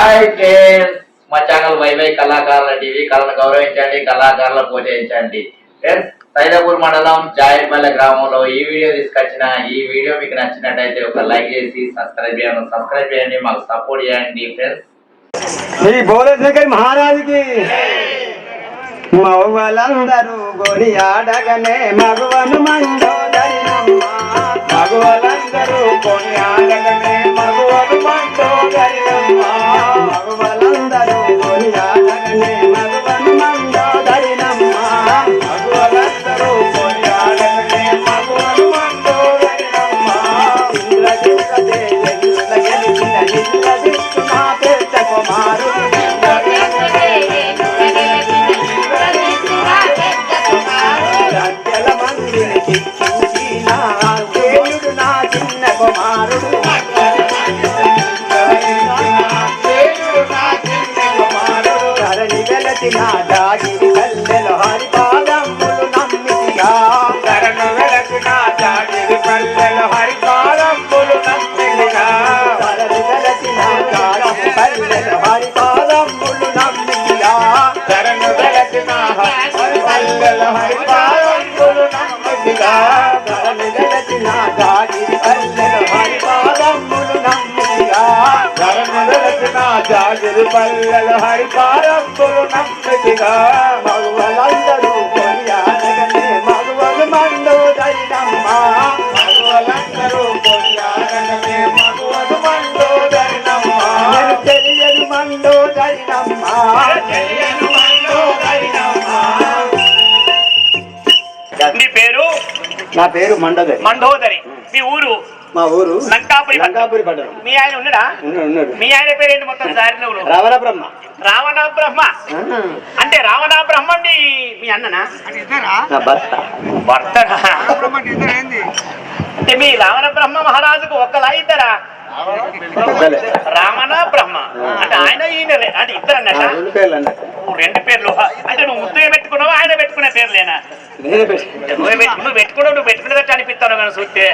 Hi friends, మా channel YY కళాకారుల TV. కళను గౌరవించండి, కళాకారులను ప్రోత్సహించండి. ఫ్రెండ్స్, సైదాపూర్ మండలం జాయిపల్లె గ్రామంలో ఈ వీడియో తీసుకొచ్చిన ఈ వీడియో మీకు నచ్చినట్టయితే ఒక లైక్ చేసి సబ్స్క్రైబ్ చేయండి, మాకు సపోర్ట్ చేయండి. ఫ్రెండ్స్, ఈ బోలేశ్వరి మహారాజుకి మగవాళ్ళందరూ గోని ఆడగనే మగవను మండోదరినమ్మ. మగవాళ్ళందరూ గోని ఆడగనే మగవను మండోదరినమ్మ. మగవాళ్ళందరూ గోని ఆడగనే మగవను మండోదరినమ్మ. మగవాళ్ళందరూ గోని ఆడగనే మగవను మండోదరినమ్మ. ఇంద్రజిత్తదే ఇంద్ర గెలిచిన ఇంద్రజిత్తు మా పెద్ద కుమారుడు. దాగిరి పల్లెలు హరిపాదములు నమ్మితిగా. కరణు వెలసిన దాగిరి పల్లెలు హరిపాదములు నమ్మితిగా. కరణు వెలసిన దాగిరి పల్లెలు హరిపాదములు నమ్మితిగా. కరణు వెలసిన పల్లెలు హరిపాదములు నమ్మితిగా. కరణు వెలసిన దాగిరి పల్లెలు హరిపాదములు నమ్మితిగా. కరణు వెలసిన దాగిరి పల్లెలు హరిపాదములు నమ్మితిగా. మగవాళ్ళందరూ కొనియాడగనే మగవలు మండోదరినమ్మ. మగవాళ్ళందరూ కొనియాడగనే మగవలు మండోదరినమ్మ. నేను తెలియదు మండోదరినమ్మ. తెలియదు మండోదరినమ్మ. నీ పేరు? నా పేరు మండోదరి. మండోదరి. మీ ఊరు? మా ఊరు లంకాపురి పట్టణం. మీ ఆయన ఉన్నాడా? ఉన్నాడు. మీ ఆయన పేరు ఏంటి మొత్తం? రావణ బ్రహ్మ. రావణ బ్రహ్మ అంటే రావణ బ్రహ్మ మీ అన్ననా? నా భర్త. భర్తనా? అంటే మీ రావణ బ్రహ్మ మహారాజుకు ఒక్కలా ఇద్దరా? రావణ బ్రహ్మ అంటే ఆయన ఈయన అంటే ఇద్దరు అన్నట్ట? రెండు పేర్లు. అంటే నువ్వు ముద్దు పెట్టుకున్నావా ఆయన పెట్టుకునే పేర్లేనా? నువ్వు పెట్టుకునేదట్టు అనిపిస్తాను కానీ చూస్తే.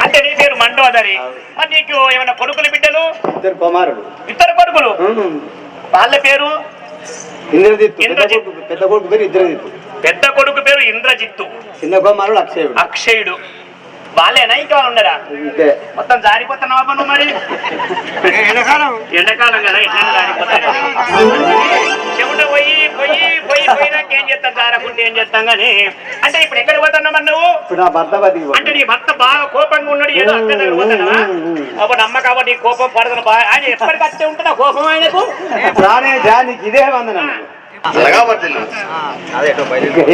అంటే నీ పేరు మండోదరి. మరి నీకు ఏమైనా కొడుకులు బిడ్డలు? ఇద్దరు కుమారుడు. ఇద్దరు కొడుకులు. వాళ్ళ పేరు? ఇంద్రజిత్తు. పెద్ద కొడుకు పేరు ఇంద్రజిత్తు. పెద్ద కొడుకు పేరు ఇంద్రజిత్తు. చిన్న కుమారుడు అక్షయుడు. అక్షయుడు. వాళ్ళేనా ఇంకా ఉన్నారా? మొత్తం జారిపోతున్నావా నువ్వు? మరి ఎండాకాలం కదా ఎట్లా జారిపోతారు? చెవుట పోయినాక ఏం చేస్తాం? జారకుంటే ఏం చేస్తాం కానీ. అంటే ఇప్పుడు ఎక్కడ పోతున్నావు మరి నువ్వు? అంటే నీ భర్త బాగా కోపంగా ఉన్నాడు, ఏదో అక్కడ పోతున్నావా? అప్పుడు నమ్మ కాబట్టి నీ కోపం పడుతున్నా బాగా. ఆయన ఎప్పటికి వచ్చే ఉంటుందా కోపం ఆయనకు? ఇదే వందన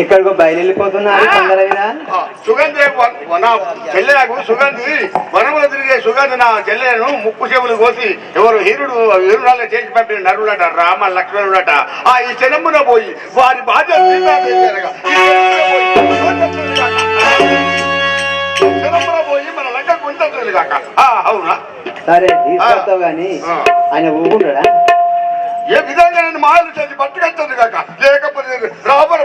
ఎక్కడికో బయలుపోతున్నారు. సుగంధి చెల్లెలకు సుగంధి వనములు తిరిగే సుగంధి నా చెల్లెలను ముక్కు చెవులు కోసి ఎవరు హీరురాలు చేసి పంపిన నరులట, రామ లక్ష్మణుడట. ఆ ఈ శనమున పోయి వారి బాధ్యత పోయి మన లంకకు ఉంటుంది కాక. అవునా? సరే తీసుకొస్తావు గాని ఆయన ఊరుకుంటాడా? ఏ విధంగా నేను మాయలు చేసి పట్టుకొస్తుంది కాక. లేకపోతే రాబడ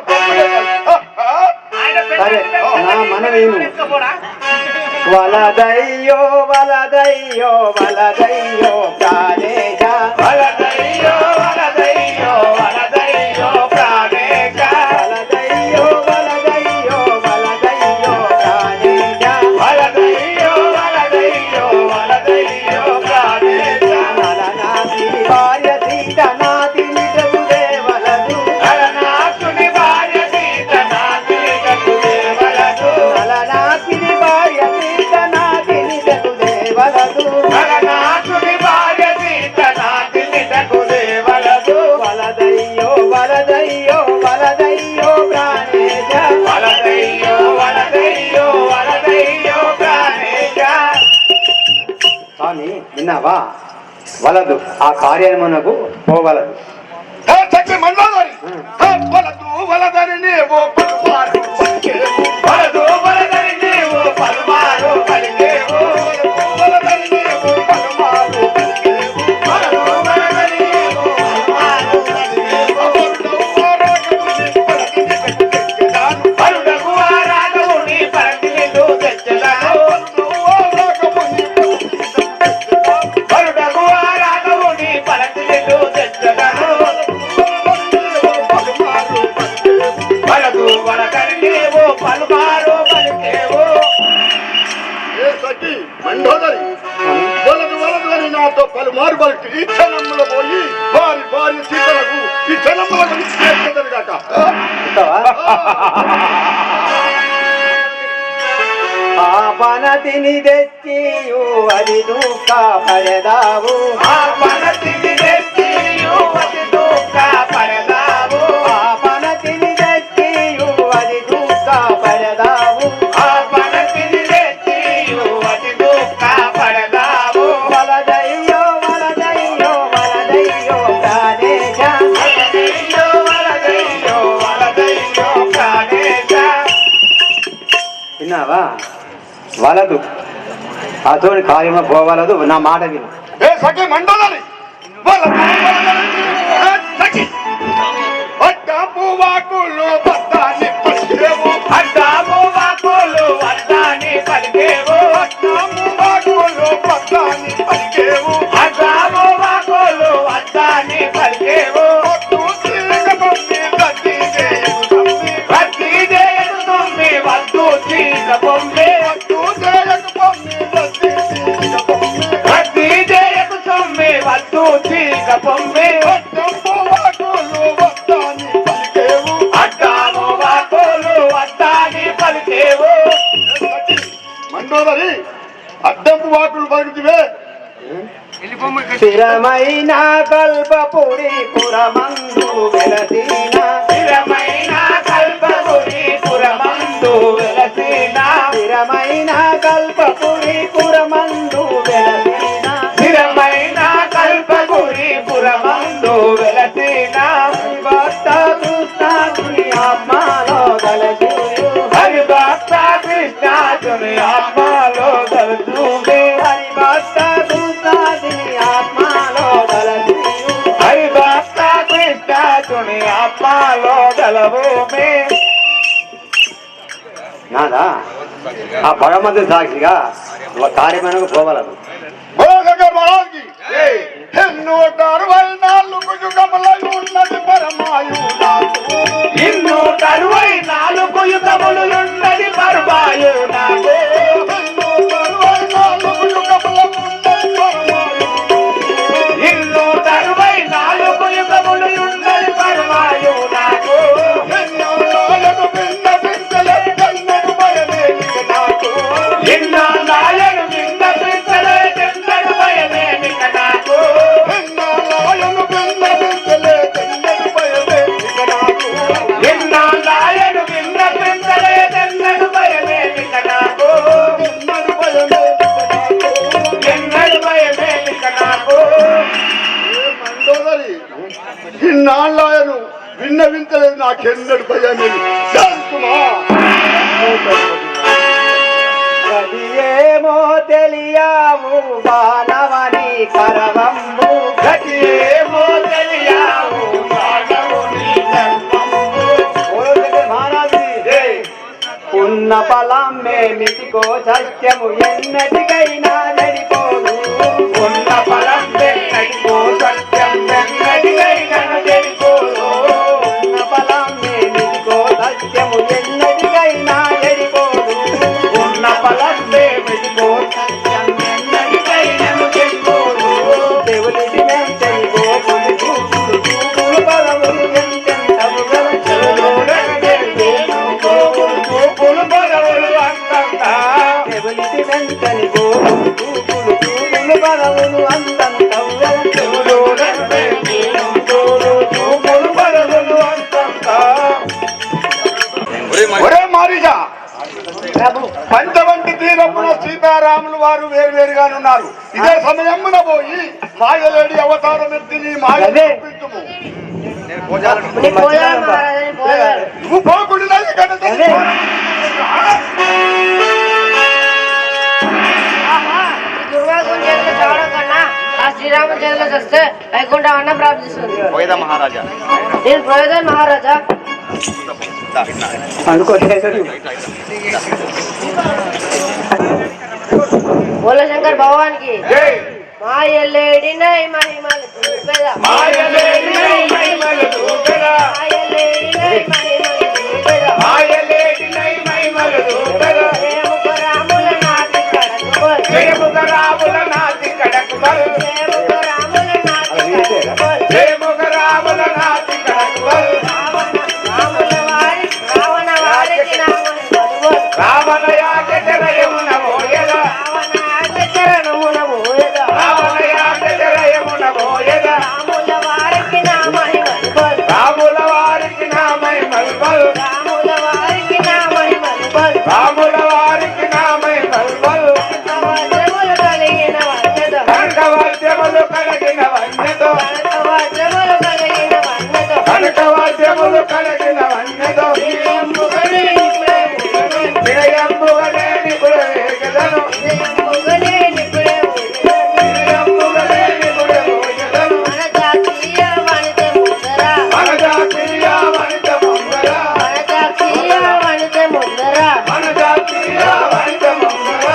వలదయ్యో వలదయ్యో వలదయ్యో ప్రాణేశ. వలదయ్యో వలదయ్యో వలదయ్యో ప్రాణేశ. వలదయ్యో వలదయ్యో వలదయ్యో ప్రాణేశ. వలదయ్యో వలదయ్యో వలదయ్యో ప్రాణేశ. నలనాటి భార్య సీత నాటి నిజముదే వలదు. నలనాటి భార్య సీత నాటి నిజముదే వలదు. నలనాటి భార్య సీత నాటి నిజముదే వలదు. నలనాటి భార్య సీత నాటి నిజముదే వలదు. వలదయ్యో వలదయ్యో వలదయ్యో ప్రాణేశ. వలదయ్యో వలదయ్యో వలదయ్యో ప్రాణేశ. స్వామి విన్నావా? వలదు ఆ కార్యమునకు పోవలదు. మండోదరి వలదు వలదని నీవు పలుమారు పలికేవు. వలదు వలదని నీవు పలుమారు పలికేవు. వలదని నీవు పలుమారు పలికేవు. వలదు వలదని నీవు పలుమారు పలికేవు. పరుడకు ఆ రాఘవుని పరటి నిన్ను తెచ్చదాను. పరుడకు ఆ రాఘవుని పలుమారు పలికి ఈ క్షణముల పోయి వారి భార్య సీతలకు ఈ క్షణములకు ఇచ్చేదని కాక పనతిని తెచ్చియు అది దుఃఖ పడదావు పనతిని తెచ్చియు అది దుఃఖ పడదావు పనతిని తెచ్చియు అది దుఃఖ పడదావు పనతిని తెచ్చియు అది దుఃఖ పడదావు వలదయ్యో వలదయ్యో వలదయ్యో ప్రాణేశ వలదయ్యో వలదయ్యో వలదయ్యో ప్రాణేశ. విన్నావా వలదు అతోని కార్యమ పోవలదు నా మాట విను ఏ సఖి మండలని అడ్డాపు వాకులు బద్దాన్ని పలికేవు అడ్డాము వాకులు వద్దాని పలికేవు అడ్డాము వాకులు బద్దాన్ని పలికేవు అడ్డాము వాకులు వద్దాని పలికేవు వద్ది చేయదు తొమ్మి వద్దు చీక పొమ్మి వద్ది చేయకు తొమ్మి వద్దు చీక పొమ్మి అడ్డాము వాకులు వద్దాని పలికేవు మండోదరి అడ్డంపు వాకులు పలుకుతివే స్థిరమైన కల్పపురి పురమందు వెలసిన స్థిరమైన కల్పపురి పురమందు వెలసిన స్థిరమైన కల్పపురి పురమందు వెలసిన స్థిరమైన కల్పపురి పురమందు వెలసిన భక్త కృష్ణాకుని ఆత్మలో గలజూయు హరి భక్త కృష్ణాచుని ఆత్మలో గలజూవే హరి భక్త కృష్ణాకుని ఆత్మలో గలజూయు హరి భక్త కృష్ణాచుని ఆత్మలో గలభూమి. నాదా ఆ పరమద సాక్షిగా కార్యమనకు పోవలదు ఎన్నో 64 యుగములై ఉన్నది పరమాయు ఇన్ను 64 యుగములున్నది పరమాయు నాకు ఇన్ను 64 యుగములున్నది పరమాయు నాకు ఇన్నా నాయను విన్న పిచ్చలే చెందడు భయమేమిక నాకు ఇన్నా నాయను విన్న పిచ్చలే చెందడు భయమేమిక నాకు ఎన్నడు భయమేమిక నాకు ఇన్నాళ్ళను విన్నవించలేదు నాకెన్నడు భయమే గతియేమో తెలియావు బాలవని కరవంబు గతియేమో తెలియావు మానవుని ధర్మంబు. మహారాజు ఉన్న ఫలం మేమిటికో సత్యము ఎన్నటికైనా నడిపోదు ఉన్న ఫలం వెన్నటికో సత్యం వెన్నటికైనా చెడిపోదు. ఉన్న ఫలం మేమిటికో సత్యము ఎన్నటికైనా ఎడిపోదు ఉన్న ఫలం వెన్నటికో సత్యం వెన్నటికైనా చెడిపోదు. దేవుడికి మెంచని గోపులు చూపులు చూపులు పదవులు ఎంతెంతవు గల చెవులోనే చూపులు చూపులు పదవులు అంతంతా. దేవుడికి మెంచని గోపులు చూపులు చూపులు పదవులు అంతంతవు గల చెవులోనే చూపులు పదవులు అంతంతా. ఒరే మారిజా ప్రభు పంచవంటి తీరమున సీతారాములు వారు వేరువేరుగానున్నారు. ఇదే సమయమున పోయి మాయలేడి అవతారం ఎత్తి నీ మాయ అదే. చూపించుము. పోదారు. నువ్వు పోకుండా అదే. దుర్వాసుని చేతిలో చావడం కన్నా ఆ శ్రీరాముని చేతిలో చస్తే వైకుంఠం అన్న ప్రాప్తిస్తుంది. నేను పోయేదాన్ని మహారాజా. అనుకోలేదు బోలశంకర్ భగవాన్కి మాయలేడినై మహిమలు చూపెద. మాయలేడినై మహిమలు చూపెద. మాయలేడినై మహిమలు చూపెద. మాయలేడినై మహిమలు చూపెద. ప్రేమకు రాముల నాటి కడకు. జయముగ రాముల నాటి కడకు. ప్రేమకు ఊయలను పొగనే నిప్పుడే మన జాతీయ వనిత ముందర మన జాతీయ వనిత ముందర మన జాతీయ వనిత ముందర మన జాతీయ వనిత ముందర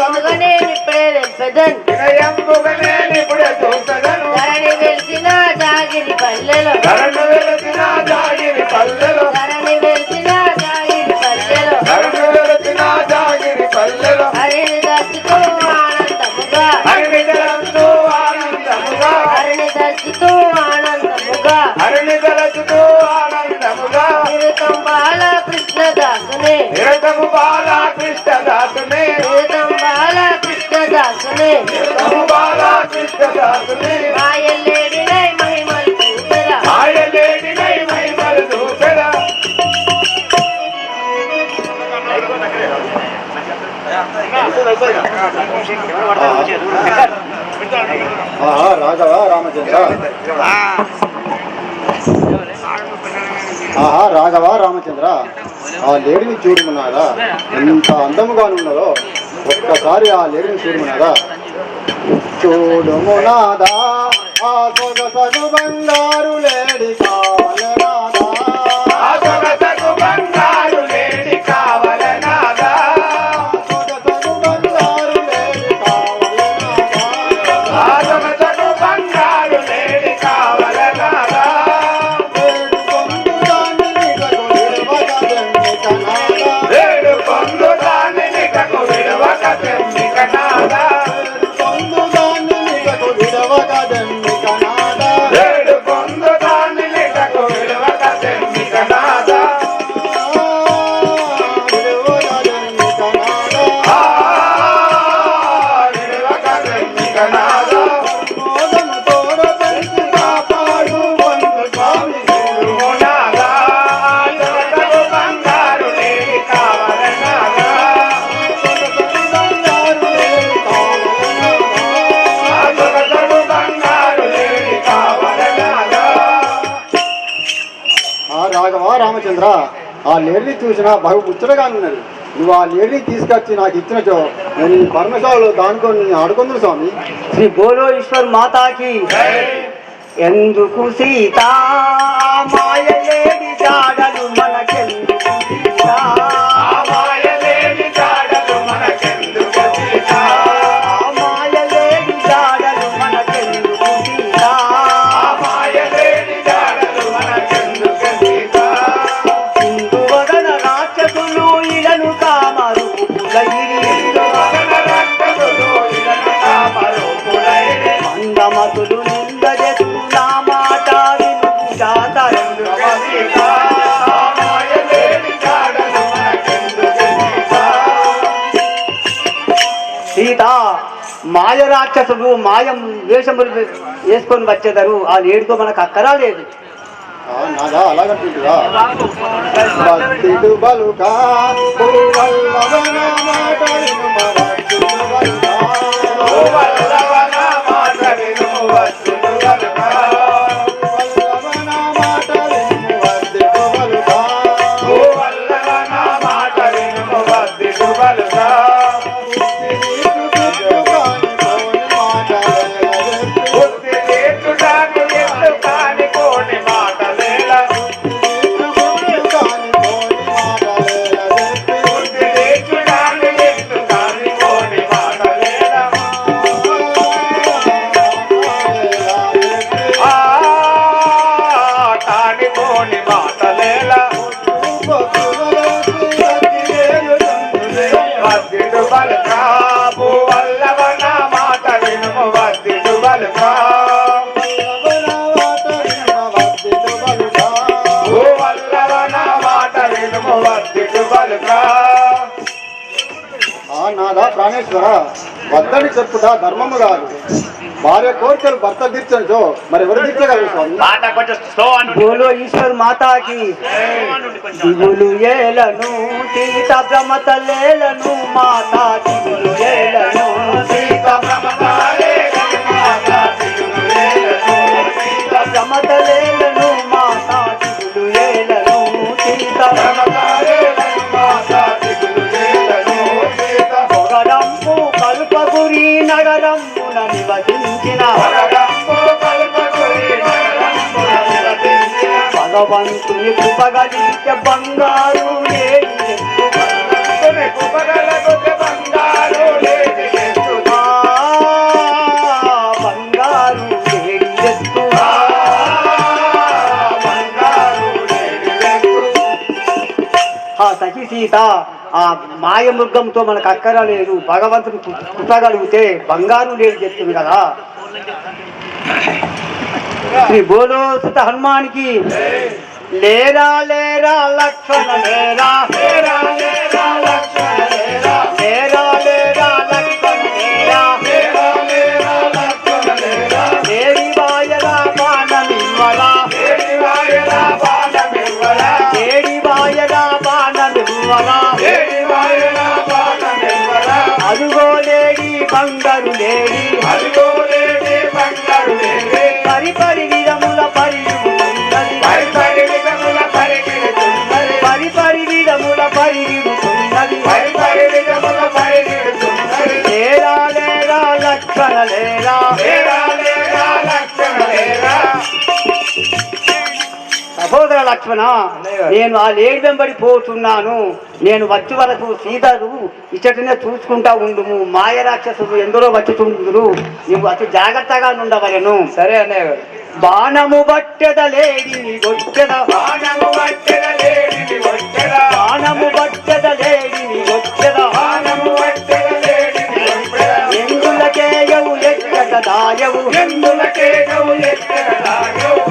పొగనే నిప్పుడే నింపెదన్ వినయంబుగనే నిపుడే చూసదను ధరణి వెలిసిన జాగిరి పల్లెలో ధరణి వెలసిన జాగిరి పల్లెలో ధరణి వెలిసిన జాగిరి పల్లెలో ధరణి వెలసిన జాగిరి పల్లెలో హరిని దర్శితూ ఆనందముగా హరినిదలంతో ఆనందముగా హరిని దర్శితూ ఆనందముగా హరినిదలచుతో ఆనందముగా నిరతం బాల కృష్ణదాసుని నిరతము బాలా కృష్ణదాసుని నిరతం బాల కృష్ణదాసుని నిరతము బాలా కృష్ణదాసుని మాయలేడినై మహిమలు చూపెరా ఆయలేడినై మహిమలు చూపెరా రాఘవ రామచంద్ర రాఘవ రామచంద్ర ఆ లేడిని చూడమన్నారా ఎంత అందముగా ఉన్నదో ఒక్కసారి ఆ లేడిని చూడమన్నారా చూడుమునాదా ఆ సొగసగు బంగారు లేడి కావాలనాదా ఆ సొగసగు బంగారు లేడి కావలనాదా సొగసగు బంగారు లేడి కావాలనాదా ఆ సొగసగు బంగారు లేడి కావలనాదా ఏడు పొందుదాన్ని నికకు విడవక తెమ్మికనాదా పొందుదాన్ని నికకు విడవక తెమ్మికనాదా ఏడు పొందుదాన్ని నికకు విడవక తెమ్మికనాదా ఆ విడవక తెమ్మికనాదా మోదము తోడ పెంచి కాపాడు వందు స్వామి చూడుమునాదా సొగసగు బంగారు లేడి కావలనాదా ఆ సొగసగు బంగారు లేడి కావలనాదా రాఘవ రామచంద్ర ఆ లేడిని చూసినా బహు ముచ్చటగా ఉన్నది నువ్వు ఆ లేడిని తీసుకొచ్చి నాకు ఇచ్చినచో నేను ఈ పర్ణశాలలో దానుకొని ఆడుకుందును స్వామి శ్రీ బోలో ఈశ్వర్ మాతాకి ఎందుకు సీత మాయలేడి జాడలు మనకెందుకు సీత ఆ మాయలేని జాడలు మనకెందుకు సీత ఆ మాయలేడి జాడలు మనకెందుకు సీత ఆ మాయలేని జాడలు మనకెందుకు సీత ఇందు వదన రాక్షసులు ఇలను కామరు వదన రక్తములో ఇలను కామరూపులైరి మందమతులు నిందజెత్తు నా మాట వినుకు జాతరందు సీత ఆ మాయలేని జాడలు మనకెందుకు సీత సీత మాయ రాక్షసుడు మాయం వేషములు వేసుకొని వచ్చేదారు ఆ లేడితో మనకు అక్కరా లేదు నాదా అలాగంటుందిరా భక్తిడు బలుగా పువ్వల్లవన మాటలను మరచుడు బలుగా. ఓ వల్లవన మాట విను వచ్చును గనుక పువ్వల్లవన మాటలను వర్ధిల్లు బలుగా. ఓ వల్లవన మాట విను వద్దిడు బలుక బుద్ధి నేర్చుటాకు ఎత్తు కాని కోని మాటలేల బుద్ధి నేర్చుటాకు ఎత్తు కాని కోని మాటలేల ఆ కాని కోని మాటలేల వద్దిడు బలుక వల్లవన మాట విను వద్దిడు బలుక ఓ వల్లవన మాట విను వద్దిడు బలుక నాదా ప్రాణేశ్వర వద్దని చెప్పుట ధర్మము కాదు భార్య కోరికలు భర్త తీర్చనిచో మరి ఎవరు తీర్చగలరు స్వామి మాట కొంచెం స్లో అని బోలో ఈశ్వర్ మాతాకి దిగులు ఏలను సీత భ్రమతలేలను మాతా దిగులు ఏలను సీత భ్రమతాలేలను మాతా దిగులు ఏలను సీత భ్రమతలేలను మాతా దిగులు ఏలను సీత భ్రమతాలేలను మాతా దిగులు ఏలను సీత పొగ నగరమున నివసించిన భగవంతుని కృపగలిగితే బంగారు లేడి బంగారు లేడి ఎత్తు సఖి సీత ఆ మాయమృగంతో మనకు అక్కర లేదు, భగవంతుని కృపగలిగితే బంగారు లేడి చెప్తుంది కదా. శ్రీ బోలో సుత హనుమానికి లేరా లేరా లక్ష్మణ లేరా లేరా లేరా లక్ష్మణ లేరా లేరా లేరా లక్ష్మణ లేరా లేరా లేరా లక్ష్మణ లేరా లేడి వాయలా బాణమివ్వలా లేడి వాయలా బాణమివ్వలా లేడి వాయలా బాణమివ్వలా లేడి వాయలా బాణమివ్వలా అదుగో లేడి బంగారు లేడి అదుగో లేడి బంగారు లేడి పరిపరి విధముల పరియుతున్నది పరిపరి విధముల పరిగిడుతున్నది పరిపరి విధముల పరిగిడుతున్నది పరిపరి విధముల పరిగిడుతున్నది లేరా లేరా లక్ష్మణ లేరా లేరా లేరా లక్ష్మణ లేరా. సహోదర లక్ష్మణ, నేను ఆ లేడి వెంబడి పోతున్నాను. నేను వచ్చే వరకు సీతను ఇచ్చటనే చూసుకుంటా ఉండుము. మాయ రాక్షసులు ఎందరో వచ్చుతుందురు, నువ్వు అతి జాగ్రత్తగా ఉండవలను. సరే అన్నయ్య. బాణము బట్టెద లేడిని వచ్చెద బాణము బట్టెద లేడిని వచ్చెద బాణము బట్టెద లేడిని వచ్చెద బాణము బట్టెద లేడిని వచ్చెద ఎందులకేయవు ఎక్కట దాయవు ఎందులకేయవు ఎక్కట దాయవు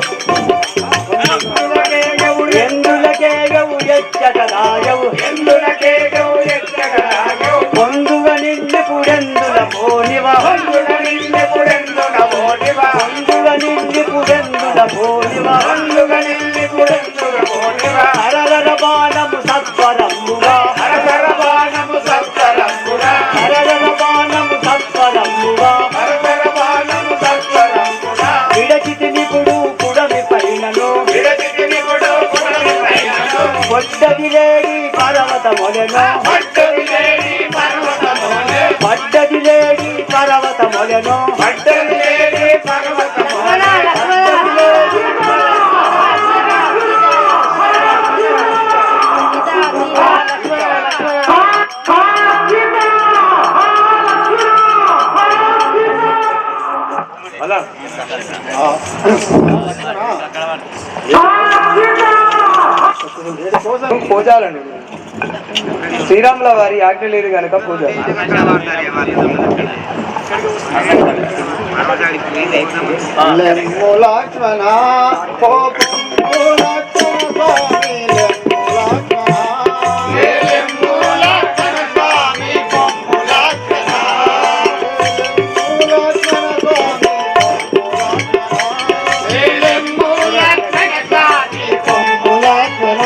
ఎందులకేయవు ఎచ్చట దాయవు ఎందులకేయవు ఎచ్చట దాయవు పొందుగ నిండిపుడెందుల పోనివ పొందుగ నిండిపుడెందుల పోనివ పొందుగ నిండిపుడెందుల పోనివ పొందుగ నిండిపుడెందుల పోనివ హరహర బాణము సత్వరంబుగా హరహర బాణము సత్వరంబుగా హరహర బాణము సత్వరంబుగా హరహర బాణము సత్వరంబుగా విడచితి నిపుడు పుడమి పైనను విడచితి నిపుడు పుడమి పైనను పొట్టది లేడి పర్వతములను పొట్టది లేడి పర్వతములను పడ్డది లేడి పర్వతములను పడ్డది లేడి పర్వతములను పూజాలండి. శ్రీరాముల వారి ఆజ్ఞ లేదు కనుక పూజ. లక్ష్మణ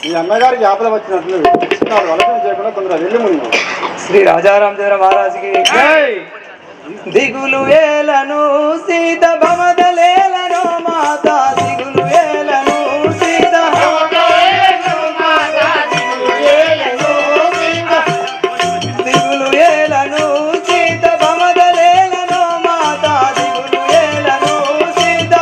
ఈ అన్నగారికి ఆపద వచ్చినట్లు వలస చేయకుండా కొందరు వెళ్ళి ముందు. శ్రీ రాజారామచంద్ర మహారాజుకి దిగులు ఏలను సీత భమదలేలను మాత దిగులు ఏలను సీత దిగులు ఏలను సీత భమదలేలను మాత దిగులు ఏలను సీత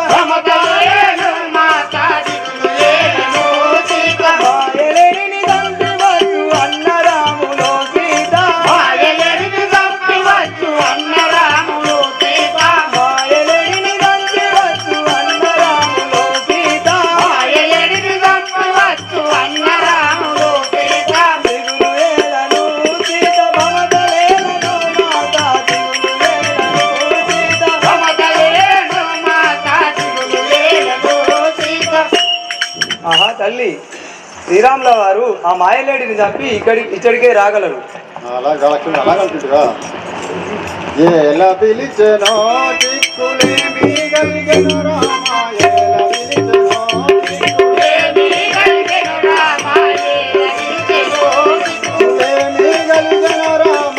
మాయలేని దంపివచ్చు అన్న రాములో సీత మాయలేని దంపివచ్చు అన్న రాములో సీత మాయలేని తల్లి, శ్రీరాముల వారు ఆ మాయలేడిని చంపి ఇచ్చడికే రాగలరు. అలాగా లక్ష్మణ, అలాగంటుందిగా. ఎలా పిలిచెనో చిక్కులేమి కలిగెను రామ, ఎలా పిలిచెనో చిక్కులేమి కలిగెను రామ, ఎలా పిలిచెనో చిక్కులేమి కలిగెను రామ,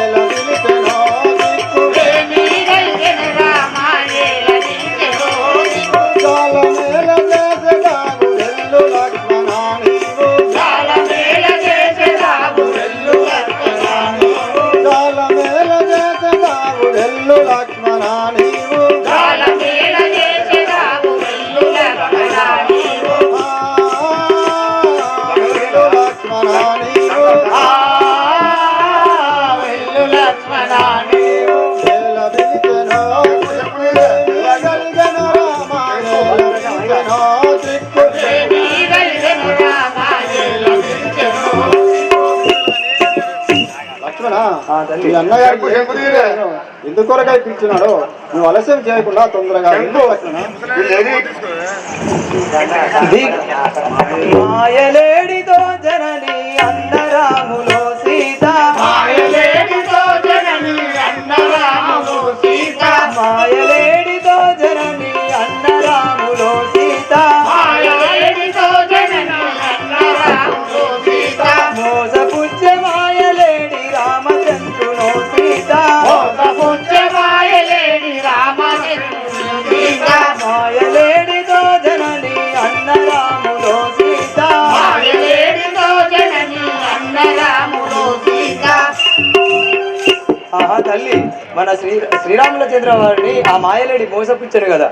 ఎలా పిలిచెనో చిక్కులేమి కలిగెను రామ, ఎలా పిలిచెనో చాలా మేల చేసెదాగు వెళ్ళు లక్ష్మణ నీవు, చాలా మేల చేసెదాగు వెళ్ళు లక్ష్మణ నీవు, చాలా మేల చేసెదాగు వెళ్ళు లక్ష్మణ నీవు, చాలా మేల చేసెదాగు వెళ్ళు లక్ష్మణ నీవు, వెళ్ళు లక్ష్మణ నీవు, వెళ్ళు లక్ష్మణ నీవు. ఎలా పిలిచెనో చిక్కులేమి కలిగెను రామ, ఎలా పిలిచెనో చిక్కులేమి కలిగెను రామ, ఎలా పిలిచెనో. లక్ష్మణ, తల్లి. మీ అన్నగారికి ఎందుకొరకై పిలిచినాడో నువ్వు ఆలస్యం చేయకుండా తొందరగా వెళ్ళు లక్ష్మణ. మాయలేడితో జనని అన్నరాములో సీత, మాయలేడితో జనని అన్నరాములో సీత, మాయలేడితో జనని అన్నరాములో సీత, మాయలేడితో జనని అన్నరాములో సీత, మోసపుచ్చే మాయలేడి రామచంద్రునో సీత, మోసపుచ్చే మాయలేడి రామచంద్రుని సీత, మాయలేడితో జనని అన్నరాములో సీత, మాయలేడితో జనని అన్నరాములో సీత. ఆహా తల్లి, మన శ్రీరాములచంద్ర వారిని ఆ మాయలేడి మోసపుచ్చాను కదా,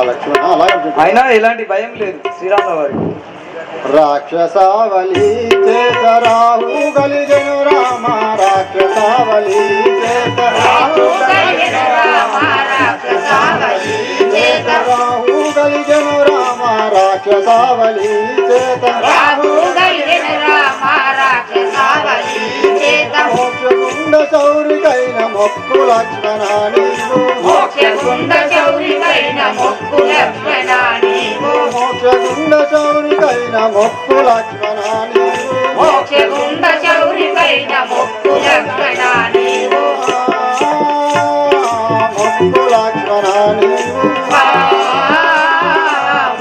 లక్ష్మణ అలాగే అయినా ఎలాంటి భయం లేదు శ్రీరాముల వారికి. రాక్షసావళి చేత రాహు కలిగెను రామ, రాక్షసావళి చేత రాహు కలిగెను రామ, రాక్షసావళి చేత రాహు కలిగెను రామ, రాక్షసావళి చేత రాహు కలిగెను రామ, రాక్షసావళి చేత. మోక్షగుండ శౌరికైన మొక్కు లక్ష్మణ నీవు, మోక్షగుండ శౌరికైన మొక్కు లక్ష్మణ నీవు, మోక్షగుండ శౌరికైన మొక్కు లక్ష్మణ నీవు, మోక్షగుండ శౌరికైన మొక్కు లక్ష్మణ నీవు, మొక్కు లక్ష్మణ నీవు,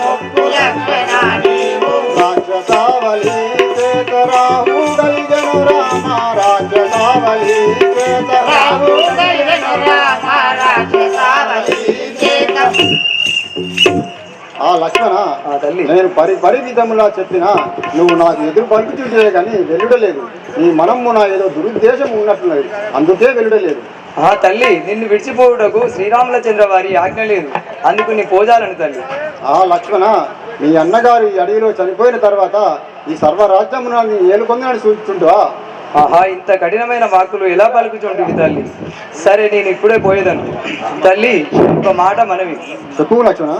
మొక్కు లక్ష్మణ నీవు. రాక్షసావళి చేత రాహు కలిగెను రామ, రాక్షసావళి చేత రాహు కలిగెను రామ, రాక్షసావళి చేత. లక్ష్మణ, తల్లి, నేను పరిమితములా చెప్పినా నువ్వు నాకు ఎదురు పలుకుతుంటే కానీ వెలుడలేదు. నీ మనము నా ఏదో దురుద్దేశం ఉన్నట్టున్నది, అందుకే వెలుడలేదు. తల్లి, నిన్ను విడిచిపోవుటకు శ్రీరాములచంద్ర వారి ఆజ్ఞ లేదు, అందుకు నీ పోజాలను తల్లి. లక్ష్మణ, మీ అన్నగారు ఈ అడవిలో చనిపోయిన తర్వాత ఈ సర్వరాజ్యమున ఏలుకొందని సూచిస్తుంటా? ఇంత కఠినమైన వాక్కులు ఎలా పలుకుచుంటుంది తల్లి. సరే, నేను ఇప్పుడే పోయేదను. తల్లి, ఒక మాట మనవి. చెప్పు లక్ష్మణ.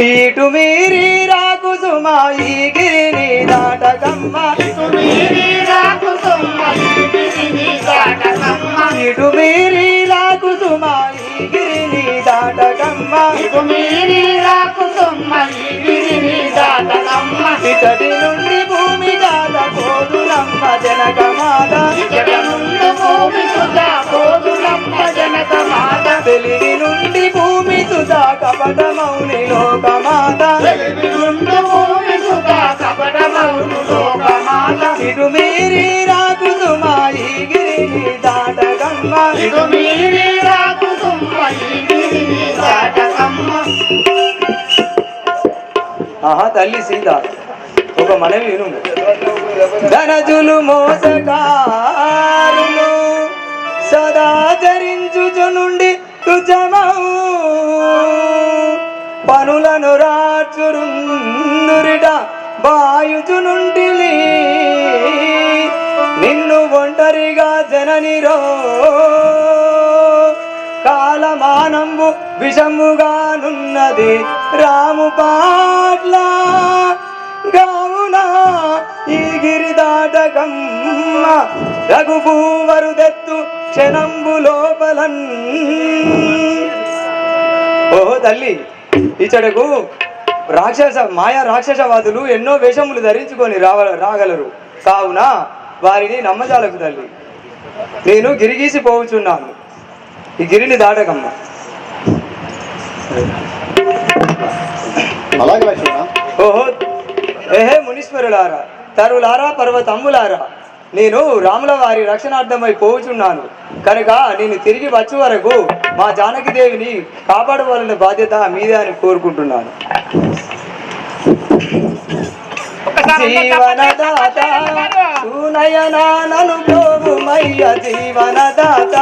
ఇటు మీరి రాకు సుమా ఈ గిరిని దాటకమ్మ, ఇటు మీరి రాకు సుమా ఈ గిరిని దాటకమ్మ, ఇటు మీరి రాకు సుమా ఈ గిరిని దాటకమ్మ, ఇటు మీరి రాకు సుమా ఈ గిరిని దాటకమ్మ. ఇతడి నుండి భూమి దాట పోదులమ్మ జనక మాత, ఇతడి నుండి భూమి సుధా పోదులమ్మ జనక మాత. తెలివి నుండి భూమి సుధా కపట మౌని లోకమాత, తెలివి నుండి భూమి సుధా కపట మౌని లోకమాత. ఇటు మీరి రాకు సుమా ఈ గిరిని దాటకమ్మ, ఇటు మీరి రాకు సుమా ఈ గిరిని దాటకమ్మ. తల్లి సీత, ఒక మనవి విను. ధనజులు మోసకారులు సదా ధరించుచు నుండి తుజమౌ పనులను రాచురుందురిట బాయుచు నుండి నిన్ను ఒంటరిగా జననిరో కాలమానంబు విషముగానున్నది రాము పాట్ల గావున ఈ గిరి దాటకమ్మ రఘుభూవరుదెత్తు క్షణంబు లోపలన్. ఓ తల్లి, ఇచ్చడకు మాయా రాక్షసవాదులు ఎన్నో వేషములు ధరించుకొని రాగలరు. కావున వారిని నమ్మజాలకు తల్లి. నేను గిరిగీసి పోవుచున్నాను, ఈ గిరిని దాటకమ్మ. అలాగే లక్ష్మణ. ఓహో ఏహే మునీశ్వరులారా, తరులారా, పర్వతమ్ములారా, నేను రాముల వారి రక్షణార్థమై పోవుచున్నాను కనుక నేను తిరిగి వచ్చే వరకు మా జానకి దేవిని కాపాడవలసిన బాధ్యత మీదే అని కోరుకుంటున్నాను. జీవనదాత సునయనా నను ప్రోభుమయ్య, జీవనదాత